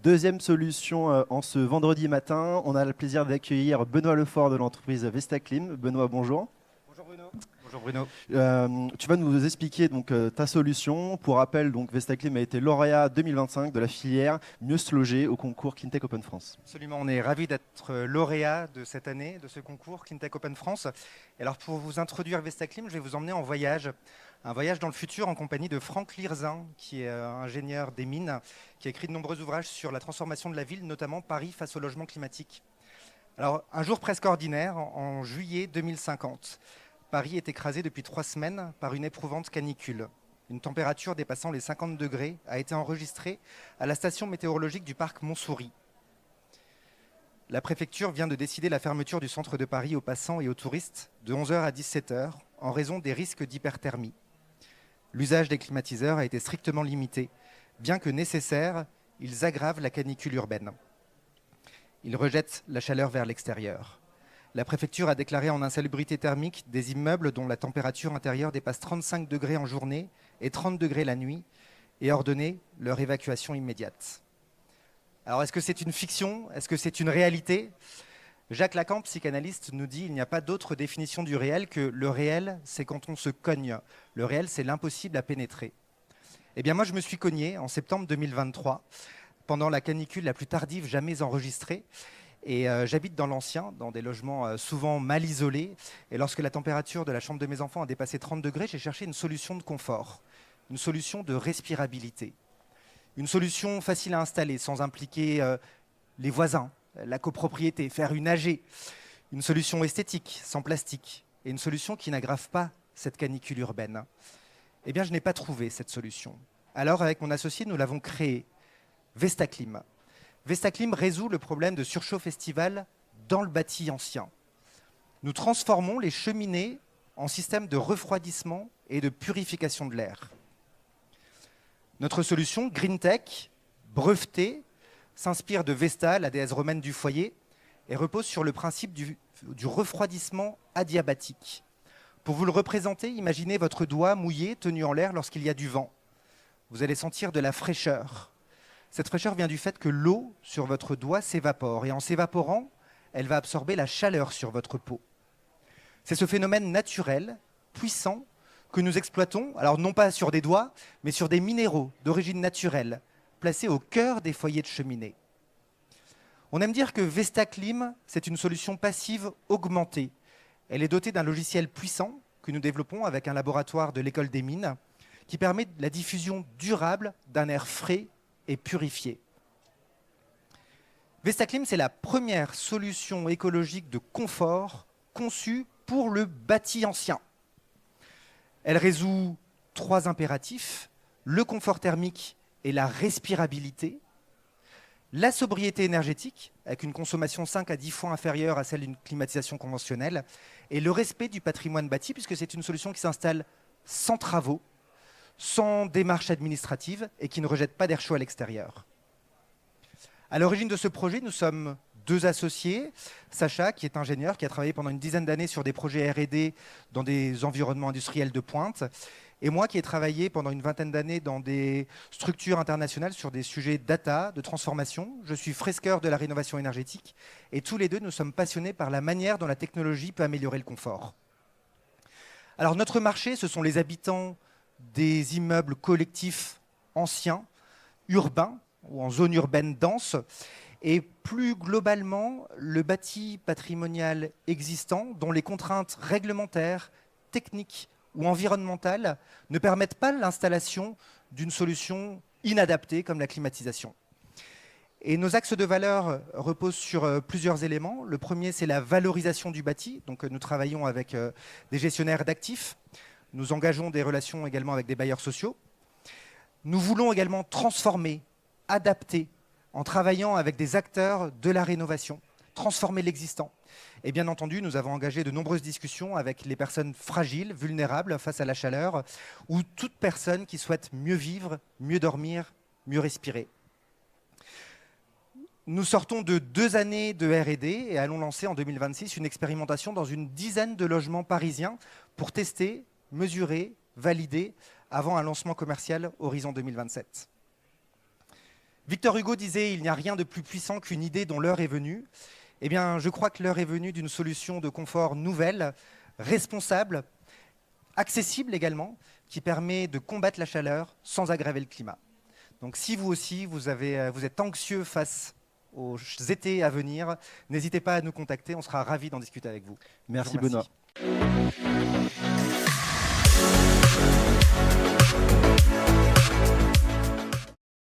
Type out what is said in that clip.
Deuxième solution en ce vendredi matin. On a le plaisir d'accueillir Benoît Lefort de l'entreprise Vestaclim. Benoît, bonjour. Bonjour Bruno. Bonjour Bruno. Tu vas nous expliquer donc, ta solution. Pour rappel, donc, Vestaclim a été lauréat 2025 de la filière Mieux se loger au concours Cleantech Open France. Absolument, on est ravis d'être lauréat de cette année, de ce concours Cleantech Open France. Et alors pour vous introduire Vestaclim, je vais vous emmener en voyage. Un voyage dans le futur en compagnie de Franck Lirzin, qui est ingénieur des mines, qui a écrit de nombreux ouvrages sur la transformation de la ville, notamment Paris face au logement climatique. Alors, un jour presque ordinaire, en juillet 2050, Paris est écrasé depuis 3 semaines par une éprouvante canicule. Une température dépassant les 50 degrés a été enregistrée à la station météorologique du parc Montsouris. La préfecture vient de décider la fermeture du centre de Paris aux passants et aux touristes de 11 h à 17 h en raison des risques d'hyperthermie. L'usage des climatiseurs a été strictement limité. Bien que nécessaires, ils aggravent la canicule urbaine. Ils rejettent la chaleur vers l'extérieur. La préfecture a déclaré en insalubrité thermique des immeubles dont la température intérieure dépasse 35 degrés en journée et 30 degrés la nuit et ordonné leur évacuation immédiate. Alors est-ce que c'est une fiction? Est-ce que c'est une réalité? Jacques Lacan, psychanalyste, nous dit qu'il n'y a pas d'autre définition du réel que le réel, c'est quand on se cogne. Le réel, c'est l'impossible à pénétrer. Eh bien moi, je me suis cogné en septembre 2023, pendant la canicule la plus tardive jamais enregistrée. Et j'habite dans l'ancien, dans des logements souvent mal isolés. Et lorsque la température de la chambre de mes enfants a dépassé 30 degrés, j'ai cherché une solution de confort, une solution de respirabilité. Une solution facile à installer, sans impliquer les voisins, la copropriété, faire une AG. Une solution esthétique, sans plastique. Et une solution qui n'aggrave pas cette canicule urbaine. Eh bien, je n'ai pas trouvé cette solution. Alors, avec mon associé, nous l'avons créée, Vestaclim. Vestaclim résout le problème de surchauffe estivale dans le bâti ancien. Nous transformons les cheminées en système de refroidissement et de purification de l'air. Notre solution, GreenTech, brevetée, s'inspire de Vesta, la déesse romaine du foyer, et repose sur le principe du refroidissement adiabatique. Pour vous le représenter, imaginez votre doigt mouillé, tenu en l'air lorsqu'il y a du vent. Vous allez sentir de la fraîcheur. Cette fraîcheur vient du fait que l'eau sur votre doigt s'évapore, et en s'évaporant, elle va absorber la chaleur sur votre peau. C'est ce phénomène naturel, puissant, que nous exploitons, alors non pas sur des doigts, mais sur des minéraux d'origine naturelle, placés au cœur des foyers de cheminée. On aime dire que Vestaclim, c'est une solution passive augmentée. Elle est dotée d'un logiciel puissant que nous développons avec un laboratoire de l'école des mines, qui permet la diffusion durable d'un air frais et purifié. Vestaclim, c'est la première solution écologique de confort conçue pour le bâti ancien. Elle résout 3 impératifs, le confort thermique et la respirabilité, la sobriété énergétique, avec une consommation 5 à 10 fois inférieure à celle d'une climatisation conventionnelle, et le respect du patrimoine bâti, puisque c'est une solution qui s'installe sans travaux, sans démarche administrative et qui ne rejette pas d'air chaud à l'extérieur. À l'origine de ce projet, nous sommes 2 associés. Sacha, qui est ingénieur, qui a travaillé pendant une dizaine d'années sur des projets R&D dans des environnements industriels de pointe, et moi qui ai travaillé pendant une vingtaine d'années dans des structures internationales sur des sujets data, de transformation. Je suis fresqueur de la rénovation énergétique, et tous les deux, nous sommes passionnés par la manière dont la technologie peut améliorer le confort. Alors notre marché, ce sont les habitants des immeubles collectifs anciens, urbains ou en zone urbaine dense, et plus globalement le bâti patrimonial existant dont les contraintes réglementaires, techniques ou environnementales ne permettent pas l'installation d'une solution inadaptée comme la climatisation. Et nos axes de valeur reposent sur plusieurs éléments. Le premier, c'est la valorisation du bâti. Donc nous travaillons avec des gestionnaires d'actifs. Nous engageons des relations également avec des bailleurs sociaux. Nous voulons également transformer, adapter, en travaillant avec des acteurs de la rénovation, transformer l'existant. Et bien entendu, nous avons engagé de nombreuses discussions avec les personnes fragiles, vulnérables face à la chaleur, ou toute personne qui souhaite mieux vivre, mieux dormir, mieux respirer. Nous sortons de 2 années de R&D et allons lancer en 2026 une expérimentation dans une dizaine de logements parisiens pour tester, mesurer, valider avant un lancement commercial horizon 2027. Victor Hugo disait « Il n'y a rien de plus puissant qu'une idée dont l'heure est venue ». Eh bien, je crois que l'heure est venue d'une solution de confort nouvelle, responsable, accessible également, qui permet de combattre la chaleur sans aggraver le climat. Donc si vous aussi, vous êtes anxieux face aux étés à venir, n'hésitez pas à nous contacter, on sera ravis d'en discuter avec vous. Merci Je vous remercie. Benoît.